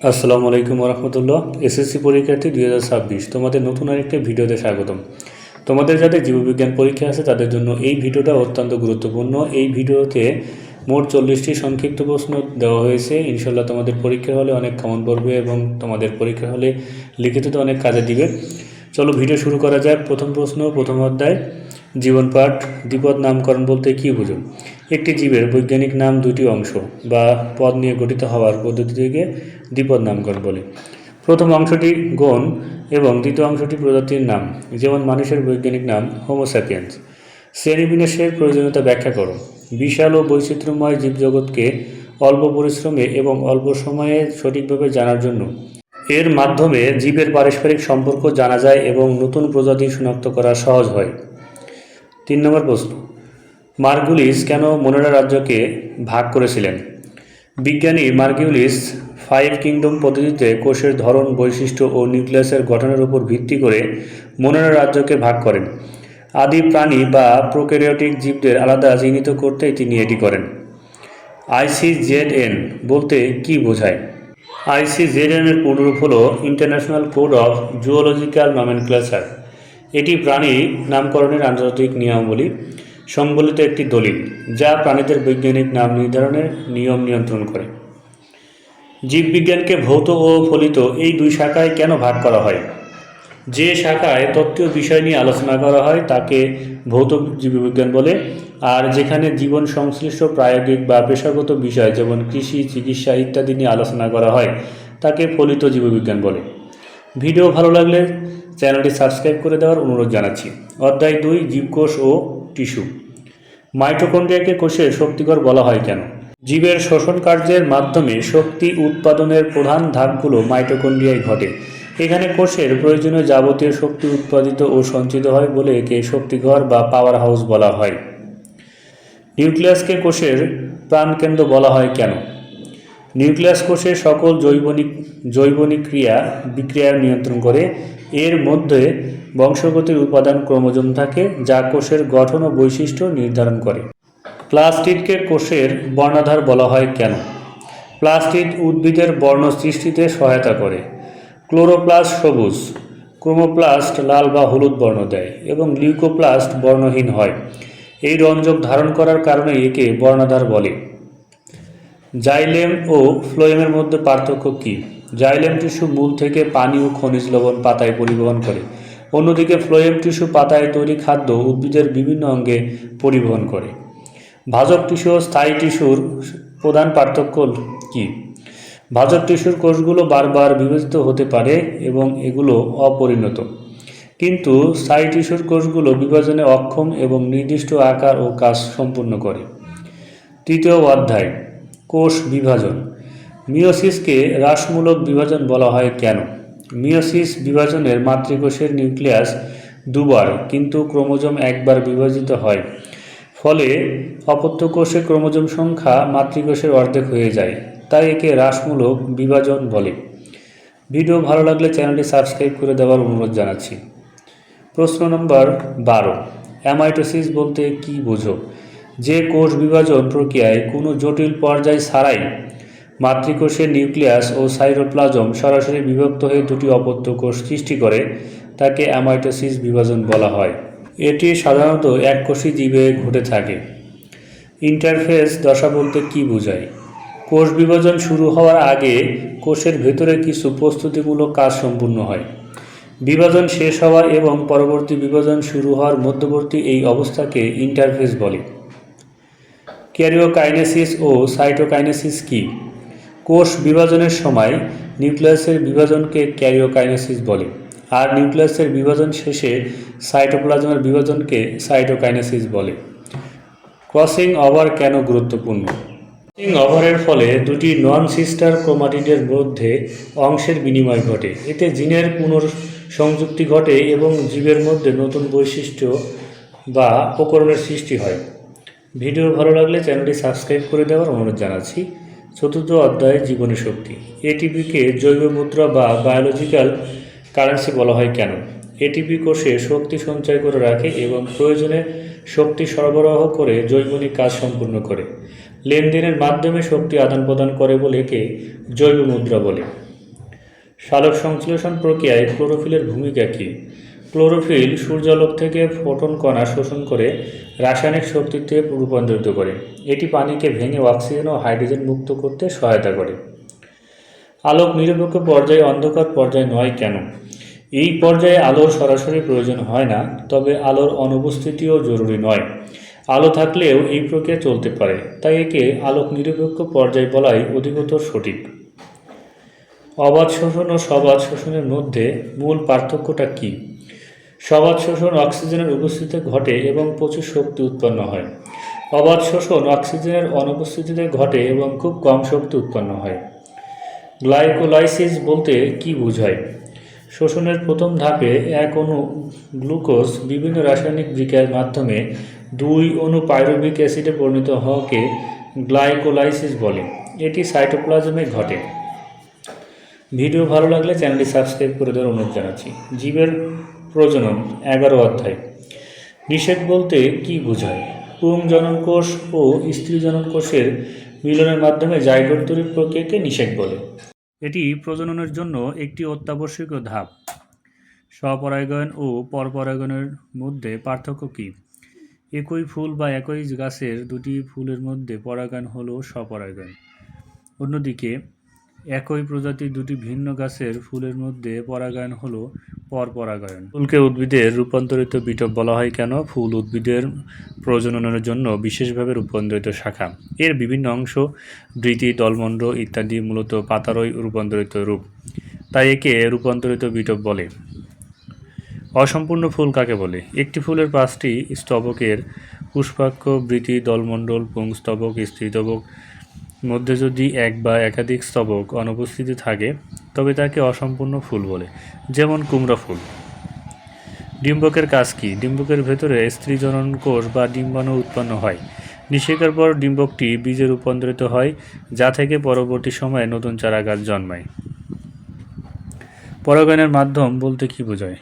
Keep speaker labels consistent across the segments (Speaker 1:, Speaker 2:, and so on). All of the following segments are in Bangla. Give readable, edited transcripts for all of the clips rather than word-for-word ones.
Speaker 1: আসসালামু আলাইকুম রহমতুল্লাহ। এসএসসি পরীক্ষার্থী 2026 তোমাদের নতুন আরেকটা ভিডিওতে স্বাগতম। তোমাদের যাদের জীববিজ্ঞান পরীক্ষা আছে তাদের জন্য এই ভিডিওটা অত্যন্ত গুরুত্বপূর্ণ। এই ভিডিওতে মোট 40টি সংক্ষিপ্ত প্রশ্ন দেওয়া হয়েছে। ইনশাল্লাহ তোমাদের পরীক্ষা হলে অনেক কমন পড়বে এবং তোমাদের পরীক্ষা হলে লিখিততে অনেক কাজে দিবে। চলো ভিডিও শুরু করা যাক। প্রথম প্রশ্ন, প্রথম অধ্যায় জীবন পাঠ। দ্বিপদ নামকরণ বলতে কী বুঝো? একটি জীবের বৈজ্ঞানিক নাম দুটি অংশ বা পদ নিয়ে গঠিত হওয়ার পদ্ধতি থেকে দ্বিপদ নামকরণ বলে। প্রথম অংশটি গণ এবং দ্বিতীয় অংশটি প্রজাতির নাম, যেমন মানুষের বৈজ্ঞানিক নাম হোমো স্যাপিয়েন্স। শ্রেণীবিন্যাসের প্রয়োজনীয়তা ব্যাখ্যা করো। বিশাল ও বৈচিত্র্যময় জীবজগৎকে অল্প পরিশ্রমে এবং অল্প সময়ে সঠিকভাবে জানার জন্য এর মাধ্যমে জীবের পারস্পরিক সম্পর্ক জানা যায় এবং নতুন প্রজাতি শনাক্ত করা সহজ হয়। 3 নম্বর প্রশ্ন, মার্গুলিস কেন মোনেরা রাজ্যকে ভাগ করেছিলেন? বিজ্ঞানী মার্গুলিস 5 কিংডম পদ্ধতিতে কোষের ধরন, বৈশিষ্ট্য ও নিউক্লিয়াসের গঠনের উপর ভিত্তি করে মোনেরা রাজ্যকে ভাগ করেন। আদি প্রাণী বা প্রোক্যারিওটিক জীবদের আলাদা চিহ্নিত করতেই তিনি এটি করেন। ICZN বলতে কী বোঝায়? ICZN এর পূর্ণরূপ হল international code of zoological nomenclature. এটি প্রাণী নামকরণের আন্তর্জাতিক নিয়মাবলী সম্বলিত একটি দলিল, যা প্রাণীদের বৈজ্ঞানিক নাম নির্ধারণের নিয়ম নিয়ন্ত্রণ করে। জীববিজ্ঞানকে ভৌত ও ফলিত এই দুই শাখায় কেন ভাগ করা হয়? যে শাখায় তত্ত্বীয় বিষয় নিয়ে আলোচনা করা হয় তাকে ভৌত জীববিজ্ঞান বলে, আর যেখানে জীবন সংশ্লিষ্ট প্রায়োগিক বা পেশাগত বিষয় যেমন কৃষি, চিকিৎসা ইত্যাদি নিয়ে আলোচনা করা হয় তাকে ফলিত জীববিজ্ঞান বলে। ভিডিও ভালো লাগলে চ্যানেলটি সাবস্ক্রাইব করে দেওয়ার অনুরোধ জানাচ্ছি। অধ্যায় 2 জীবকোষ ও টিস্যু। মাইটোকন্ড্রিয়াকে কোষের শক্তিঘর বলা হয় কেন? জীবের শোষণ কার্যের মাধ্যমে শক্তি উৎপাদনের প্রধান ধাপগুলো মাইটোকন্ড্রিয়ায় ঘটে। এখানে কোষের প্রয়োজনীয় যাবতীয় শক্তি উৎপাদিত ও সঞ্চিত হয় বলে একে শক্তিঘর বা পাওয়ার হাউস বলা হয়। নিউক্লিয়াসকে কোষের প্রাণকেন্দ্র বলা হয় কেন? নিউক্লিয়াস কোষের সকল জৈবনিক বিক্রিয়া নিয়ন্ত্রণ করে। এর মধ্যে বংশগতির উপাদান ক্রোমোজোম থাকে, যা কোষের গঠন ও বৈশিষ্ট্য নির্ধারণ করে। প্লাস্টিডকে কোষের বর্ণাধার বলা হয় কেন? প্লাস্টিড উদ্ভিদের বর্ণ সৃষ্টিতে সহায়তা করে। ক্লোরোপ্লাস্ট সবুজ, ক্রোমোপ্লাস্ট লাল বা হলুদ বর্ণ দেয় এবং লিউকোপ্লাস্ট বর্ণহীন হয়। এই রঞ্জক ধারণ করার কারণে একে বর্ণাধার বলে। জাইলেম ও ফ্লোয়েমের মধ্যে পার্থক্য কী? জাইলেম টিস্যু মূল থেকে পানি ও খনিজ লবণ পাতায় পরিবহন করে, অন্যদিকে ফ্লোয়েম টিস্যু পাতায় তৈরি খাদ্য উদ্ভিদের বিভিন্ন অঙ্গে পরিবহন করে। ভাজক টিস্যু ও স্থায়ী টিস্যুর প্রধান পার্থক্য কী? ভাজক টিস্যুর কোষগুলো বারবার বিভাজিত হতে পারে এবং এগুলো অপরিণত, কিন্তু স্থায়ী টিস্যুর কোষগুলো বিভাজনে অক্ষম এবং নির্দিষ্ট আকার ও কাজ সম্পূর্ণ করে। 3য় অধ্যায় কোষ বিভাজন। মিওসিসকে হ্রাসমূলক বিভাজন বলা হয় কেন? মিওসিস বিভাজনের মাতৃকোষের নিউক্লিয়াস দুবার কিন্তু ক্রোমোজোম একবার বিভাজিত হয়, ফলে অপত্য কোষে ক্রোমোজোম সংখ্যা মাতৃকোষের অর্ধেক হয়ে যায়, তাই একে হ্রাসমূলক বিভাজন বলে। ভিডিও ভালো লাগলে চ্যানেলটি সাবস্ক্রাইব করে দেওয়ার অনুরোধ জানাচ্ছি। প্রশ্ন নম্বর 12, অ্যামাইটোসিস বলতে কী বোঝো? যে কোষ বিভাজন প্রক্রিয়ায় কোনো জটিল পর্যায় ছাড়াই মাতৃকোষের নিউক্লিয়াস ও সাইটোপ্লাজম সরাসরি বিভক্ত হয়ে দুটি অপত্য কোষ সৃষ্টি করে তাকে অ্যামাইটোসিস বিভাজন বলা হয়। এটি সাধারণত এককোষী জীবে ঘটে থাকে। ইন্টারফেস দশা বলতে কী বোঝায়? কোষ বিভাজন শুরু হওয়ার আগে কোষের ভেতরে কিছু প্রস্তুতিমূলক কাজ সম্পূর্ণ হয়। বিভাজন শেষ হওয়া এবং পরবর্তী বিভাজন শুরু হওয়ার মধ্যবর্তী এই অবস্থাকে ইন্টারফেস বলে। ক্যারিওকাইনেসিস ও সাইটোকাইনেসিস কী? কোষ বিভাজনের সময় নিউক্লিয়াসের বিভাজনকে ক্যারিওকাইনেসিস বলে, আর নিউক্লিয়াসের বিভাজন শেষে সাইটোপ্লাজমের বিভাজনকে সাইটোকাইনেসিস বলে। ক্রসিং ওভার কেন গুরুত্বপূর্ণ? ক্রসিং ওভারের ফলে দুটি নন সিস্টার ক্রোমাটিডের মধ্যে অংশের বিনিময় ঘটে। এতে জিনের পুনঃসংযুক্তি ঘটে এবং জীবের মধ্যে নতুন বৈশিষ্ট্য বা উপকরণের সৃষ্টি হয়। ভিডিও ভালো লাগলে চ্যানেলটি সাবস্ক্রাইব করে দেওয়ার অনুরোধ জানাচ্ছি। 4র্থ অধ্যায় জীবনী শক্তি। এটিপিকে জৈব মুদ্রা বা বায়োলজিক্যাল কারেন্সি বলা হয় কেন? এটিপি কোষে শক্তি সঞ্চয় করে রাখে এবং প্রয়োজনে শক্তি সরবরাহ করে জৈবনিক কাজ সম্পূর্ণ করে। লেনদেনের মাধ্যমে শক্তি আদান প্রদান করে বলে একে জৈব মুদ্রা বলে। সালোক সংশ্লেষণ প্রক্রিয়ায় ক্লোরোফিলের ভূমিকা কী? ক্লোরোফিল সূর্যালোক থেকে ফোটন কণা শোষণ করে রাসায়নিক শক্তিতে রূপান্তরিত করে। এটি পানিকে ভেঙে অক্সিজেন ও হাইড্রোজেন মুক্ত করতে সহায়তা করে। আলোক নিরপেক্ষ পর্যায়ে অন্ধকার পর্যায়ে নয় কেন? এই পর্যায়ে আলোর সরাসরি প্রয়োজন হয় না, তবে আলোর অনুপস্থিতিও জরুরি নয়। আলো থাকলেও এই প্রক্রিয়া চলতে পারে, তাই একে আলোক নিরপেক্ষ পর্যায় বলাই অধিকতর সঠিক। অবাধ শোষণ ও সবাধ শোষণের মধ্যে মূল পার্থক্যটা কী? সবাধ শোষণ অক্সিজেনের উপস্থিতিতে ঘটে এবং প্রচুর শক্তি উৎপন্ন হয়। অবাধ শোষণ অক্সিজেনের অনুপস্থিতিতে ঘটে এবং খুব কম শক্তি উৎপন্ন হয়। গ্লাইকোলাইসিস বলতে কী বোঝায়? শোষণের প্রথম ধাপে এক অণু গ্লুকোজ বিভিন্ন রাসায়নিক বিক্রিয়ার মাধ্যমে 2 অণু পাইরুভিক অ্যাসিডে পরিণত হওয়াকে গ্লাইকোলাইসিস বলে। এটি সাইটোপ্লাজমে ঘটে। ভিডিও ভালো লাগলে চ্যানেলটি সাবস্ক্রাইব করে দেওয়ার অনুরোধ জানাচ্ছি। জীবের প্রজনন 11 অধ্যায়। নিষেক বলতে কী বোঝায়? পুংজনন কোষ ও স্ত্রী জনন কোষের মিলনের মাধ্যমে জাইগোট তৈরির প্রক্রিয়াকে নিষেক বলে। এটি প্রজননের জন্য একটি অত্যাবশ্যকীয় ধাপ। স্বপরাগায়ন ও পরপরাগায়নের মধ্যে পার্থক্য কী? একই ফুল বা একই গাছের দুটি ফুলের মধ্যে পরাগায়ন হলো স্বপরাগায়ন। অন্যদিকে একই প্রজাতির দুটি ভিন্ন গাছের ফুলের মধ্যে পরাগায়ন হলো পরপরাগায়ন। ফুলকে উদ্ভিদের রূপান্তরিত বিটপ বলা হয় কেন? ফুল উদ্ভিদের প্রজননের জন্য বিশেষভাবে রূপান্তরিত শাখা। এর বিভিন্ন অংশ, বৃতি, দলমণ্ড ইত্যাদি মূলত পাতারই রূপান্তরিত রূপ, তাই একে রূপান্তরিত বিটপ বলে। অসম্পূর্ণ ফুল কাকে বলে? একটি ফুলের 5টি স্তবকের পুষ্পাক্ষ, বৃতি, দলমণ্ডল, পুংস্তবক, স্ত্রীস্তবক মধ্যে যদি এক বা একাধিক স্তবক অনুপস্থিতি থাকে তবে তাকে অসম্পূর্ণ ফুল বলে, যেমন কুমড়া ফুল। ডিম্বকের কাজ কী? ডিম্বকের ভেতরে স্ত্রী জনন কোষ বা ডিম্বাণু উৎপন্ন হয়। নিষেকের পর ডিম্বকটি বীজে রূপান্তরিত হয়, যা থেকে পরবর্তী সময়ে নতুন চারাগাছ জন্মায়। পরাগায়নের মাধ্যম বলতে কী বোঝায়?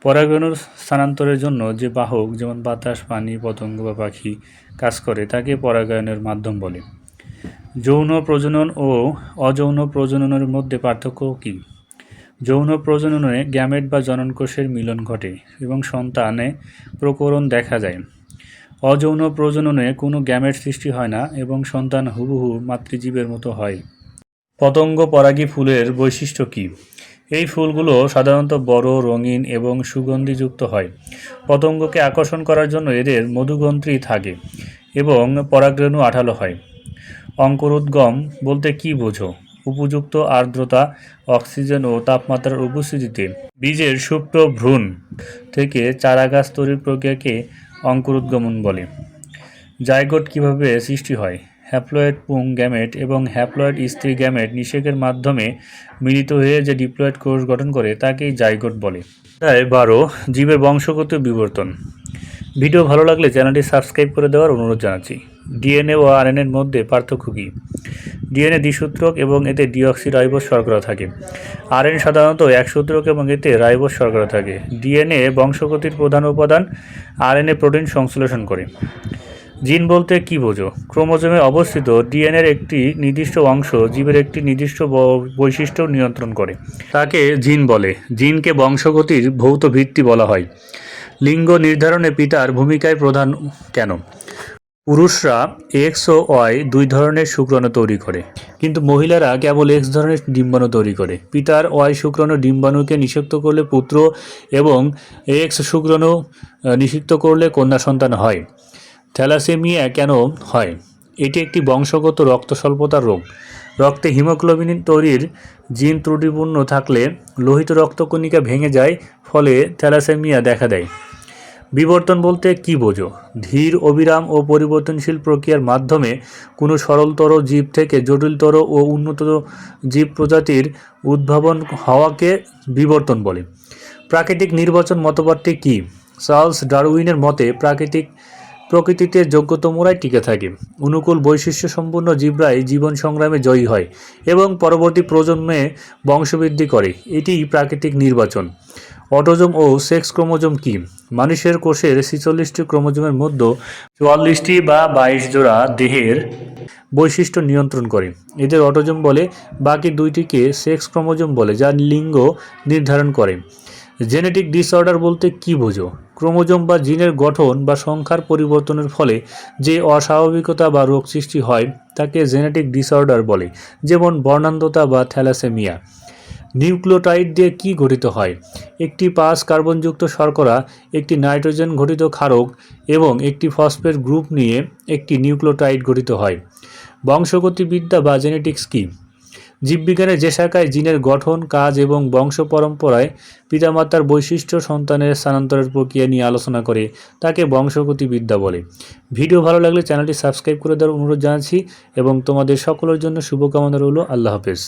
Speaker 1: পরাগায়নের স্থানান্তরের জন্য যে বাহক, যেমন বাতাস, পানি, পতঙ্গ বা পাখি কাজ করে তাকে পরাগায়নের মাধ্যম বলে। যৌন প্রজনন ও অযৌন প্রজননের মধ্যে পার্থক্য কী? যৌন প্রজননে গ্যামেট বা জননকোষের মিলন ঘটে এবং সন্তানে প্রকরণ দেখা যায়। অযৌন প্রজননে কোনো গ্যামেট সৃষ্টি হয় না এবং সন্তান হুবহু মাতৃজীবের মতো হয়। পতঙ্গ পরাগী ফুলের বৈশিষ্ট্য কী? এই ফুলগুলো সাধারণত বড়, রঙিন এবং সুগন্ধিযুক্ত হয়। পতঙ্গকে আকর্ষণ করার জন্য এদের মধুগ্রন্থি থাকে এবং পরাগরেণু আঠালো হয়। অঙ্কুরোদ্গম বলতে কী বোঝো? উপযুক্ত আর্দ্রতা, অক্সিজেন ও তাপমাত্রার উপস্থিতিতে বীজের সুপ্ত ভ্রূণ থেকে চারাগাছ তৈরির প্রক্রিয়াকে অঙ্কুরোদ্গমন বলে। জাইগোট কীভাবে সৃষ্টি হয়? হ্যাপ্লয়েড পুং গ্যামেট এবং হ্যাপ্লয়েড স্ত্রী গ্যামেট নিষেকের মাধ্যমে মিলিত হয়ে যে ডিপ্লয়েড কোষ গঠন করে তাকেই জাইগোট বলে। 12 জীবের বংশগত বিবর্তন। ভিডিও ভালো লাগলে চ্যানেলটি সাবস্ক্রাইব করে দেওয়ার অনুরোধ জানাচ্ছি। ডিএনএ ও আরএনএর মধ্যে পার্থক্য কী? ডিএনএ দ্বিসূত্রক এবং এতে ডিঅক্সিরাইবোজ শর্করা থাকে। আরএনএ সাধারণত একসূত্রক এবং এতে রাইবোজ শর্করা থাকে। ডিএনএ বংশগতির প্রধান উপাদান, আরএনএ প্রোটিন সংশ্লেষণ করে। জিন বলতে কী বোঝো? ক্রোমোজোমে অবস্থিত ডিএনএর একটি নির্দিষ্ট অংশ জীবের একটি নির্দিষ্ট বৈশিষ্ট্য নিয়ন্ত্রণ করে, তাকে জিন বলে। জিনকে বংশগতির ভৌত ভিত্তি বলা হয়। লিঙ্গ নির্ধারণে পিতার ভূমিকায় প্রধান কেন? পুরুষরা এক্স ও ওয়াই 2 ধরনের শুক্রাণু তৈরি করে, কিন্তু মহিলারা কেবল এক্স ধরনের ডিম্বাণু তৈরি করে। পিতার ওয়াই শুক্রাণু ডিম্বাণুকে নিষিক্ত করলে পুত্র এবং এক্স শুক্রাণু নিষিক্ত করলে কন্যা সন্তান হয়। থ্যালাসেমিয়া কেন হয়? এটি একটি বংশগত রক্ত স্বল্পতার রোগ। রক্তে হিমোগ্লোবিন তৈরির জিন ত্রুটিপূর্ণ থাকলে লোহিত রক্তকণিকা ভেঙে যায়, ফলে থ্যালাসেমিয়া দেখা দেয়। বিবর্তন বলতে কী বোঝো? ধীর, অবিরাম ও পরিবর্তনশীল প্রক্রিয়ার মাধ্যমে কোনো সরলতর জীব থেকে জটিলতর ও উন্নত জীব প্রজাতির উদ্ভাবন হওয়াকে বিবর্তন বলে। প্রাকৃতিক নির্বাচন মতবাদটি কী? চার্লস ডারউইনের মতে প্রকৃতিতে যোগ্যতমরাই টিকে থাকে। অনুকূল বৈশিষ্ট্য সম্পন্ন জীবরাই জীবন সংগ্রামে জয়ী হয় এবং পরবর্তী প্রজন্মে বংশবৃদ্ধি করে। এটিই প্রাকৃতিক নির্বাচন। অটোজোম ও সেক্স ক্রোমোজোম কি? মানুষের কোষের 46টি ক্রোমোজোমের মধ্যে 44টি বা 22 জোড়া দেহের বৈশিষ্ট্য নিয়ন্ত্রণ করে, এদের অটোজোম বলে। বাকি দুইটিকে সেক্স ক্রোমোজোম বলে, যা লিঙ্গ নির্ধারণ করে। জেনেটিক ডিসঅর্ডার বলতে কি বোঝো? ক্রোমোজোম বা জিনের গঠন বা সংখ্যার পরিবর্তনের ফলে যে অস্বাভাবিকতা বা রোগ সৃষ্টি হয় তাকে জেনেটিক ডিসঅর্ডার বলে, যেমন বর্ণান্ধতা বা থ্যালাসেমিয়া। নিউক্লিওটাইড দিয়ে কি গঠিত হয়? একটি 5 কার্বনযুক্ত শর্করা, একটি নাইট্রোজেন ঘটিত ক্ষারক এবং একটি ফসফেট গ্রুপ নিয়ে একটি নিউক্লিওটাইড গঠিত হয়। বংশগতিবিদ্যা বা জেনেটিক্স কি? জীববিজ্ঞানের যে শাখায় জিনের গঠন, কাজ এবং বংশ পরম্পরায় পিতামাতার বৈশিষ্ট্য সন্তানের স্থানান্তরের প্রক্রিয়া নিয়ে আলোচনা করে তাকে বংশগতিবিদ্যা বলে। ভিডিও ভালো লাগলে চ্যানেলটি সাবস্ক্রাইব করে দেওয়ার অনুরোধ জানাচ্ছি এবং তোমাদের সকলের জন্য শুভকামনা রইল। আল্লাহ হাফেজ।